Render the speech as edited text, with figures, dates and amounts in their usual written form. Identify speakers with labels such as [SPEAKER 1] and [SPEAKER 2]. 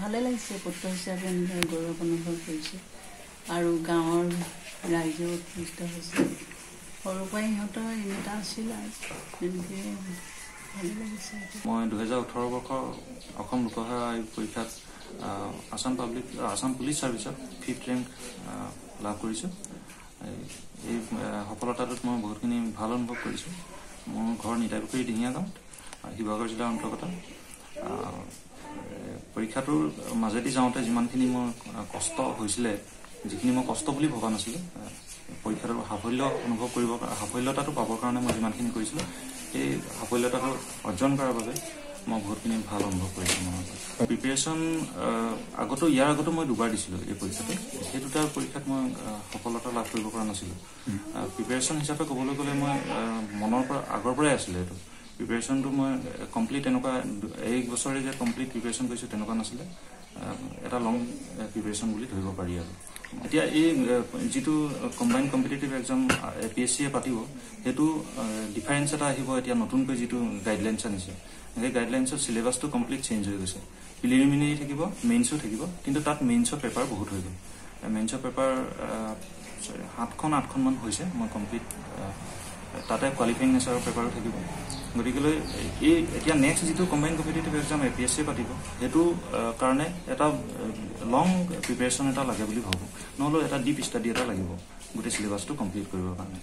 [SPEAKER 1] ভালে লাগিছে পুত্ৰ হিচাপে নিজৰ গৌৰৱ অনুভৱ কৰিছে আৰু গাঁৱৰ ৰাইজেও উৎকৃষ্ট হৈছে সৰুৰ পৰাই সিহঁতৰ এটা আছিল আৰু তেনেকৈ ভালে লাগিছে
[SPEAKER 2] মই 2018 বৰ্ষৰ অসম লোকসেৱা আয়োগ পৰীক্ষাত আসাম পুলিচ ছাৰ্ভিচত 5th ৰেংক লাভ কৰিছোঁ এই সফলতাটোত মই বহুতখিনি ভাল অনুভৱ কৰিছোঁ মোৰ ঘৰ নিতাইপুখুৰী দিহিঙীয়া গাঁৱত শিৱসাগৰ জিলাৰ অন্তৰ্গত পৰীক্ষাটোৰ মাজেদি যাওঁতে যিমানখিনি মোৰ কষ্ট হৈছিলে যিখিনি মই কষ্ট বুলি ভবা নাছিলোঁ পৰীক্ষাটোৰ সাফল্যতাটো পাবৰ কাৰণে মই যিমানখিনি কৰিছিলোঁ সেই সাফল্যতাটো অৰ্জন কৰাৰ বাবে মই বহুতখিনি ভাল অনুভৱ কৰিছোঁ মনত প্ৰিপেৰেশ্যন ইয়াৰ আগতো মই দুবাৰ দিছিলোঁ এই পৰীক্ষাটো সেই দুটা পৰীক্ষাত মই সফলতা লাভ কৰিব পৰা নাছিলোঁ প্ৰিপেৰেশ্যন হিচাপে ক'বলৈ গ'লে মই মনৰ পৰা আগৰ পৰাই আছিলে এইটো প্ৰিপেৰেশ্যনটো মই কমপ্লিট এনেকুৱা এই বছৰে যে কমপ্লিট প্ৰিপেৰেশ্যন কৰিছোঁ তেনেকুৱা নাছিলে এটা লং প্ৰিপেৰেশ্যন বুলি ধৰিব পাৰি আৰু এতিয়া এই যিটো কম্বাইণ্ড কম্পিটিটিভ এক্সাম APSCয়ে পাতিব সেইটো ডিফাৰেঞ্চ এটা আহিব এতিয়া নতুনকৈ যিটো গাইডলাইনছ আনিছে সেই গাইডলাইনছৰ চিলেবাছটো কমপ্লিট চেঞ্জ হৈ গৈছে প্ৰিলিমিনাৰী থাকিব মেইনছো থাকিব কিন্তু তাত মেইনছৰ পেপাৰ বহুত হৈ গ'ল মেইনছৰ পেপাৰ 7-8খন হৈছে মই কমপ্লিট তাতে কোৱালিফাইং নেচাৰৰ পেপাৰো থাকিব গতিকেলৈ এই এতিয়া নেক্সট যিটো কম্বাইণ্ড কম্পিটিটিভ এক্সাম APSCয়ে পাতিব সেইটো কাৰণে এটা লং প্ৰিপেৰেশ্যন এটা লাগে বুলি ভাবোঁ নহ'লেও এটা ডিপ ষ্টাডি এটা লাগিব গোটেই চিলেবাছটো কমপ্লিট কৰিবৰ কাৰণে